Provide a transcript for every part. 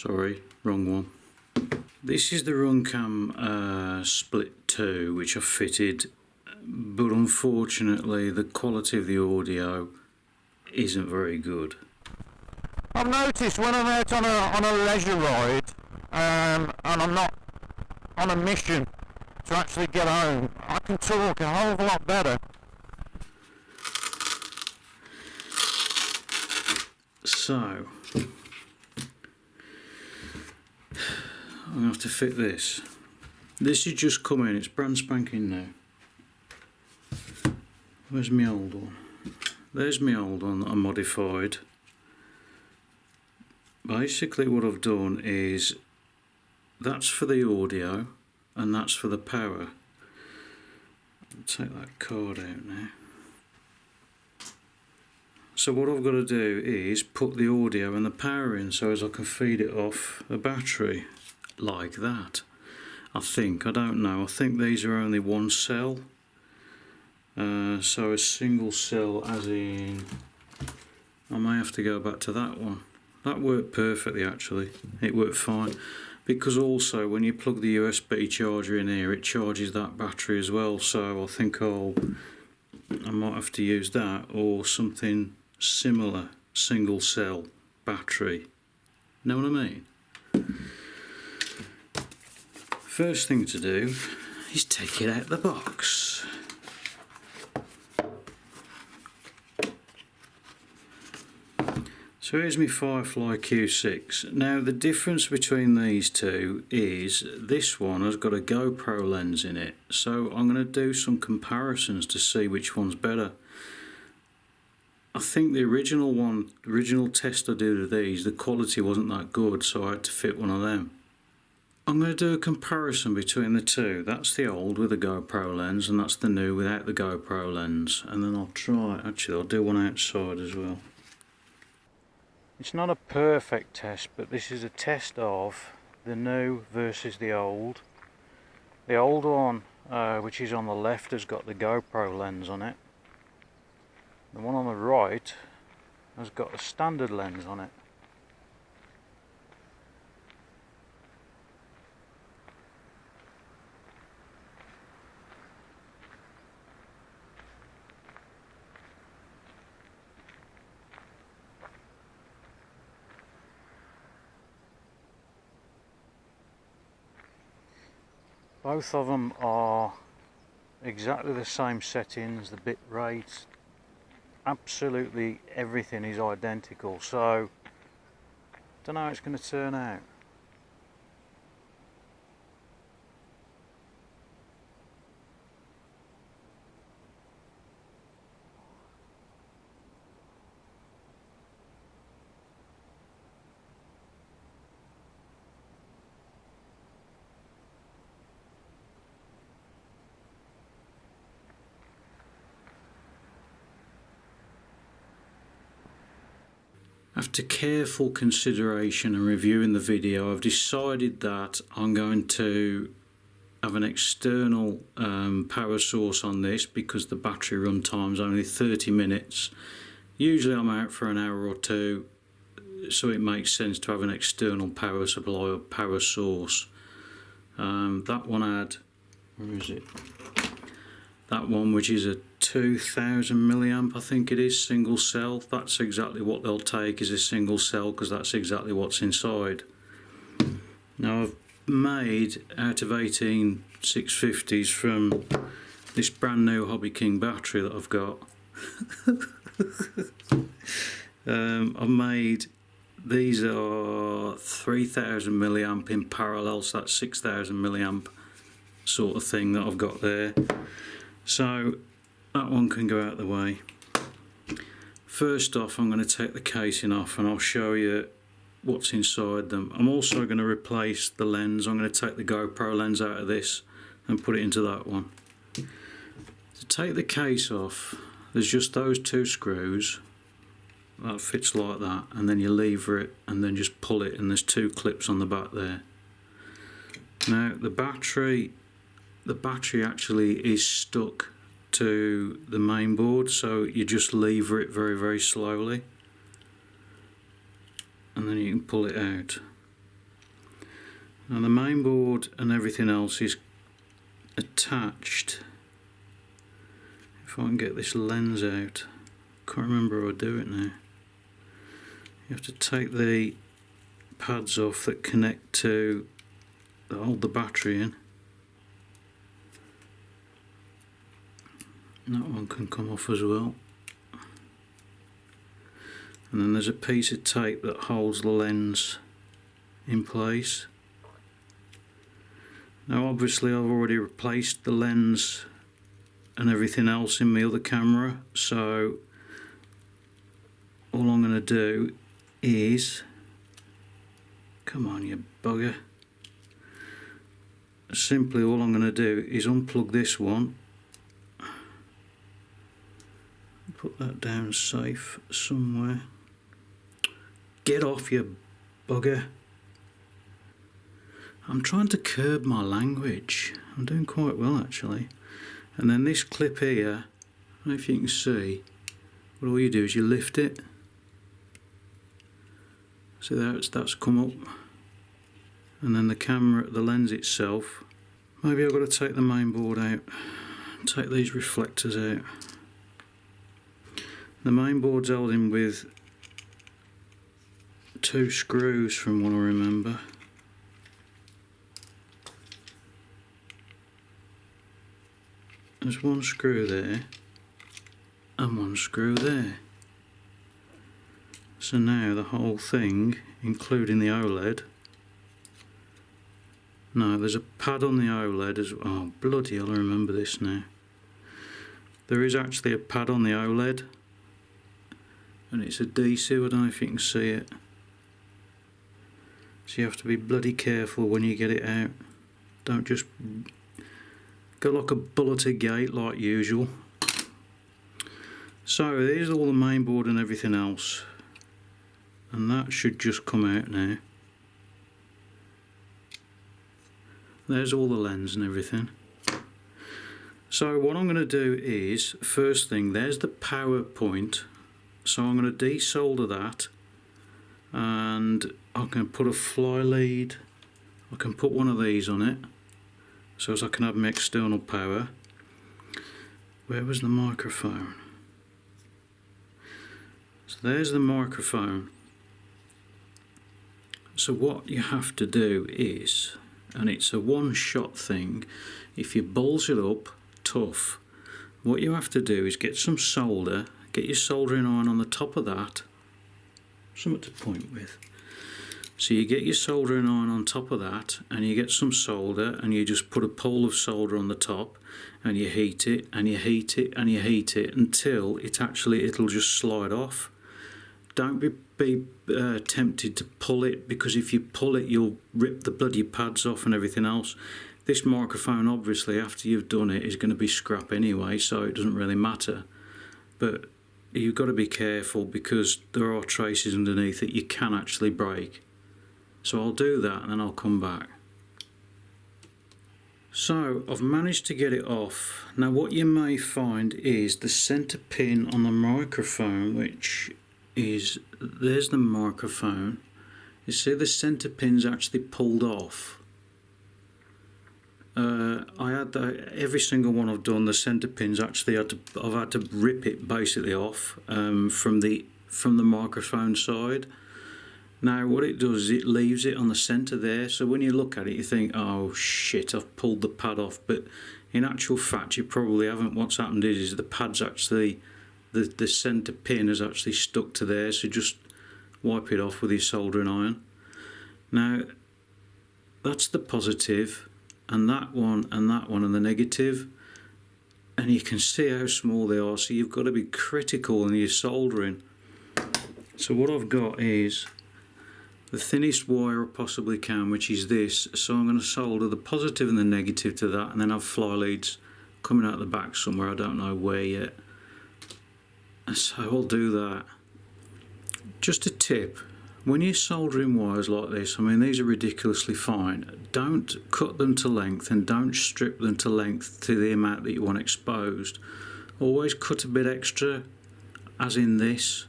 Sorry, wrong one. This is the Runcam Split 2 which I fitted, but unfortunately the quality of the audio isn't very good. I've noticed when I'm out on a leisure ride and I'm not on a mission to actually get home, I can talk a whole lot better. So I'm going to have to fit this. This is just come in, it's brand spanking new. Where's my old one? There's my old one that I modified. Basically what I've done is, that's for the audio and that's for the power. I'll take that card out now. So what I've got to do is put the audio and the power in so as I can feed it off a battery like that. I don't know, I think these are only one cell. So a single cell, as in, I may have to go back to that one. That worked perfectly actually, it worked fine. Because also when you plug the USB charger in here, it charges that battery as well, so I think I might have to use that or something similar, single cell battery. Know what I mean? First thing to do is take it out of the box. So here's my Firefly Q6. Now the difference between these two is this one has got a GoPro lens in it, so I'm going to do some comparisons to see which one's better. I think the original test I did of these, the quality wasn't that good, so I had to fit one of them. I'm going to do a comparison between the two. That's the old with the GoPro lens and that's the new without the GoPro lens, and then I'll do one outside as well. It's not a perfect test, but this is a test of the new versus the old. The old one, which is on the left, has got the GoPro lens on it. The one on the right has got a standard lens on it. Both of them are exactly the same settings, the bit rate, absolutely everything is identical, so don't know how it's going to turn out. After careful consideration and reviewing the video, I've decided that I'm going to have an external power source on this because the battery run time is only 30 minutes. Usually I'm out for an hour or two, so it makes sense to have an external power supply or power source. That one had, where is it? That one, which is a 2000 milliamp, I think it is, single cell. That's exactly what they'll take, is a single cell, because that's exactly what's inside. Now I've made out of 18 650s from this brand new Hobby King battery that I've got. I've made, these are 3000 milliamp in parallel, so that's 6000 milliamp sort of thing that I've got there. So that one can go out the way. First off, I'm going to take the casing off and I'll show you what's inside them. I'm also going to replace the lens. I'm going to take the GoPro lens out of this and put it into that one. To take the case off, there's just those two screws. That fits like that, and then you lever it and then just pull it, and there's two clips on the back there. Now the battery actually is stuck to the main board, so you just lever it very, very slowly and then you can pull it out. Now the main board and everything else is attached. If I can get this lens out, can't remember how I do it now. You have to take the pads off that connect to that hold the battery in. And that one can come off as well. And then there's a piece of tape that holds the lens in place. Now obviously I've already replaced the lens and everything else in my other camera, so all I'm going to do is, come on you bugger, simply all I'm going to do is unplug this one, put that down safe somewhere. Get off you bugger. I'm trying to curb my language. I'm doing quite well actually. And then this clip here, I don't know if you can see, but all you do is you lift it. See there, that's come up. And then the camera, the lens itself, maybe I've got to take the main board out, take these reflectors out. The main board's held in with 2 screws from what I remember. There's 1 screw there and 1 screw there. So now the whole thing, including the OLED, no, there's a pad on the OLED as well. Oh bloody hell, I remember this now. There is actually a pad on the OLED and it's adhesive, I don't know if you can see it. So you have to be bloody careful when you get it out. Don't just go like a bullet at gate like usual. So there's all the main board and everything else, and that should just come out now. There's all the lens and everything. So what I'm going to do is, first thing, there's the power point, so I'm going to desolder that, and I can put a fly lead, I can put one of these on it so as I can have my external power. Where was the microphone? So there's the microphone. So what you have to do is, and it's a one-shot thing, if you balls it up tough, what you have to do is get some solder, get your soldering iron on the top of that, something to point with. So you get your soldering iron on top of that, and you get some solder, and you just put a pole of solder on the top, and you heat it, and you heat it, and you heat it until it'll just slide off. Don't be tempted to pull it, because if you pull it you'll rip the bloody pads off and everything else. This microphone obviously after you've done it is going to be scrap anyway, so it doesn't really matter, but you've got to be careful because there are traces underneath that you can actually break. So I'll do that and then I'll come back. So I've managed to get it off. Now what you may find is the centre pin on the microphone, which is, there's the microphone. You see the centre pin's actually pulled off. I had every single one I've done, the centre pins actually I've had to rip it basically off from the microphone side. Now what it does is it leaves it on the centre there, so when you look at it you think, oh shit, I've pulled the pad off, but in actual fact you probably haven't. What's happened is the pad's actually, the centre pin has actually stuck to there, so just wipe it off with your soldering iron. Now that's the positive, and that one and the negative, and you can see how small they are, so you've got to be critical in your soldering. So what I've got is the thinnest wire I possibly can, which is this, so I'm going to solder the positive and the negative to that, and then have fly leads coming out the back somewhere, I don't know where yet. So I'll do that. Just a tip, when you're soldering wires like this, I mean these are ridiculously fine, don't cut them to length and don't strip them to length to the amount that you want exposed. Always cut a bit extra, as in this,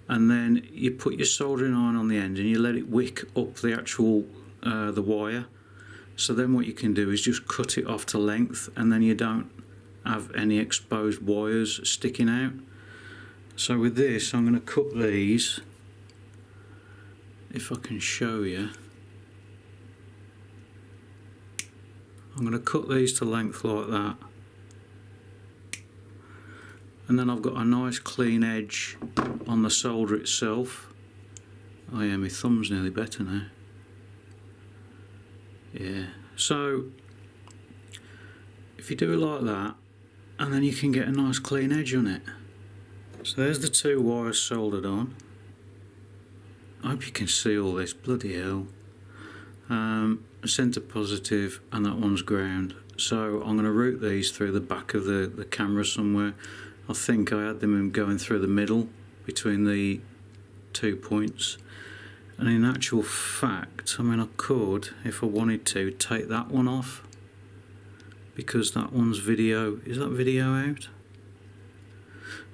and then you put your soldering iron on the end and you let it wick up the actual the wire. So then what you can do is just cut it off to length, and then you don't have any exposed wires sticking out. So with this, I'm going to cut these, if I can show you. I'm going to cut these to length like that, and then I've got a nice clean edge on the solder itself. Oh yeah, my thumb's nearly better now. Yeah, so if you do it like that, and then you can get a nice clean edge on it. So there's the two wires soldered on. I hope you can see all this, bloody hell. Centre positive, and that one's ground. So I'm going to route these through the back of the camera somewhere. I think I had them going through the middle between the 2 points. And in actual fact, I mean, I could, if I wanted to, take that one off, because that one's video. Is that video out?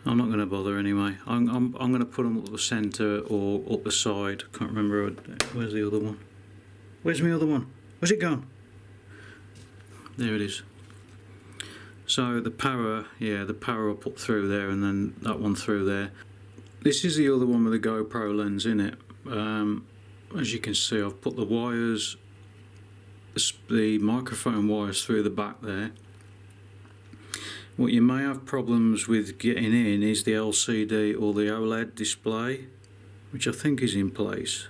I'm not going to bother anyway. I'm going to put them up the centre or up the side. I can't remember. Where's the other one? Where's my other one? Where's it gone? There it is. So the power, yeah, the power I'll put through there, and then that one through there. This is the other one with the GoPro lens in it. As you can see, I've put the wires, the microphone wires through the back there. What you may have problems with getting in is the LCD or the OLED display, which I think is in place.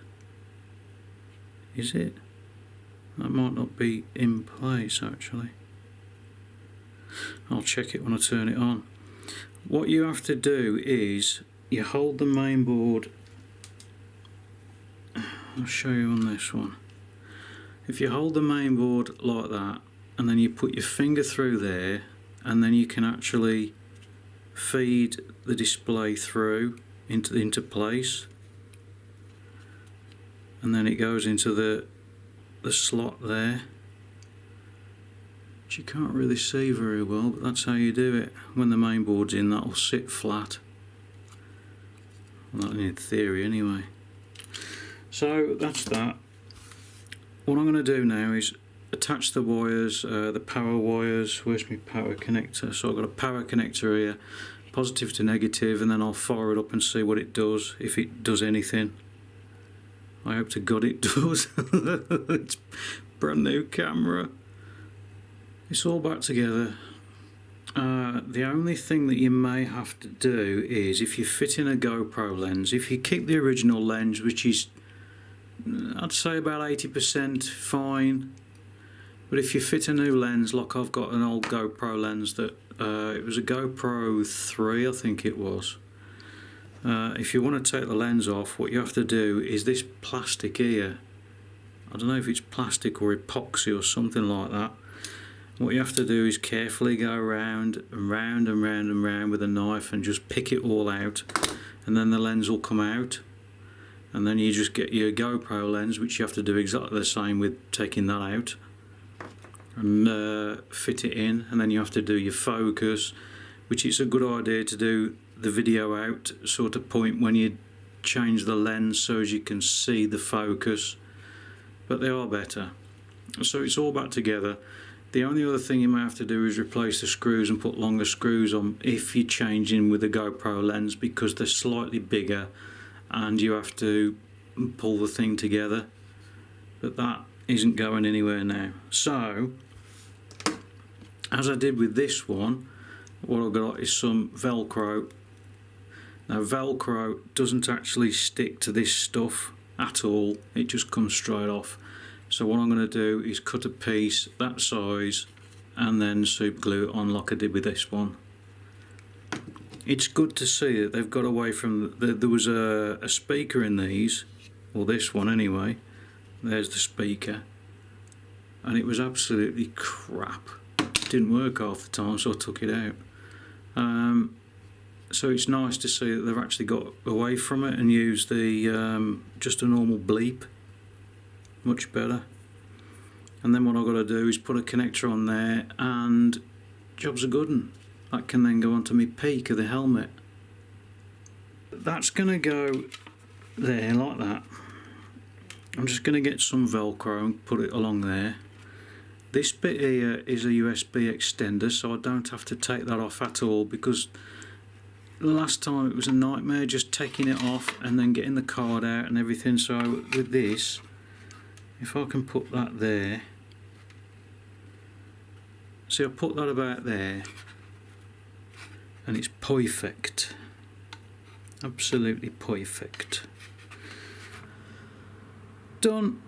Is it? That might not be in place actually. I'll check it when I turn it on. What you have to do is you hold the main board. I'll show you on this one. If you hold the main board like that, and then you put your finger through there, and then you can actually feed the display through into place, and then it goes into the slot there, which you can't really see very well, but that's how you do it. When the main board's in, that'll sit flat. Well, that in theory anyway. So that's that. What I'm going to do now is attach the wires, the power wires. Where's my power connector? So I've got a power connector here, positive to negative, and then I'll fire it up and see what it does, if it does anything. I hope to God it does. It's a brand new camera. It's all back together. The only thing that you may have to do is, if you fit in a GoPro lens, if you keep the original lens, which is, I'd say about 80% fine, but if you fit a new lens, like I've got an old GoPro lens that it was a GoPro 3 I think it was. If you want to take the lens off, what you have to do is this plastic here. I don't know if it's plastic or epoxy or something like that. What you have to do is carefully go round and round and round and round with a knife and just pick it all out, and then the lens will come out. And then you just get your GoPro lens, which you have to do exactly the same with taking that out, and fit it in. And then you have to do your focus, which is a good idea to do the video out sort of point when you change the lens, so as you can see the focus, but they are better. So it's all back together. The only other thing you may have to do is replace the screws and put longer screws on if you're changing with the GoPro lens, because they're slightly bigger and you have to pull the thing together, but that isn't going anywhere now. So as I did with this one, what I've got is some Velcro. Now Velcro doesn't actually stick to this stuff at all, it just comes straight off. So what I'm going to do is cut a piece that size and then super glue it on like I did with this one. It's good to see that they've got away from there was a speaker in these, or this one anyway. There's the speaker, and it was absolutely crap. It didn't work half the time, so I took it out. So it's nice to see that they've actually got away from it and used the just a normal bleep. Much better. And then what I've got to do is put a connector on there, and job's a good one. That can then go onto my peak of the helmet. That's going to go there like that. I'm just going to get some Velcro and put it along there. This bit here is a USB extender, so I don't have to take that off at all, because last time it was a nightmare just taking it off and then getting the card out and everything. So with this, if I can put that there, see, I put that about there and it's perfect, absolutely perfect. Done.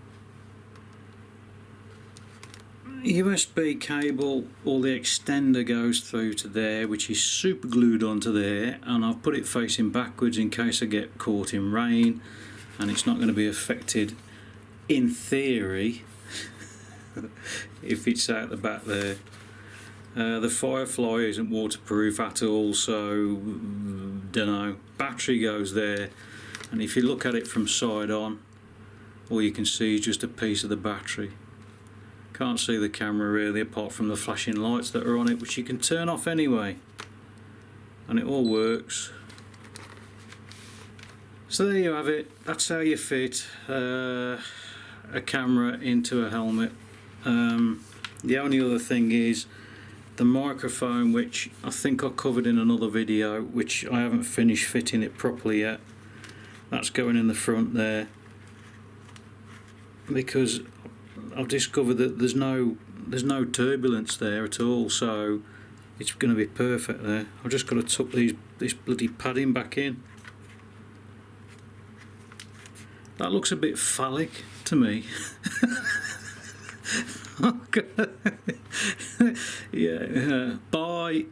USB cable, or the extender, goes through to there, which is super glued onto there, and I've put it facing backwards in case I get caught in rain, and it's not going to be affected in theory if it's out the back there. The Firefly isn't waterproof at all, so dunno. Battery goes there, and if you look at it from side on, all you can see is just a piece of the battery. Can't see the camera really, apart from the flashing lights that are on it, which you can turn off anyway, and it all works. So there you have it. That's how you fit a camera into a helmet. The only other thing is the microphone, which I think I covered in another video, which I haven't finished fitting it properly yet. That's going in the front there, because I've discovered that there's no turbulence there at all, so it's going to be perfect there. I've just got to tuck this bloody padding back in. That looks a bit phallic to me. Yeah. Bye.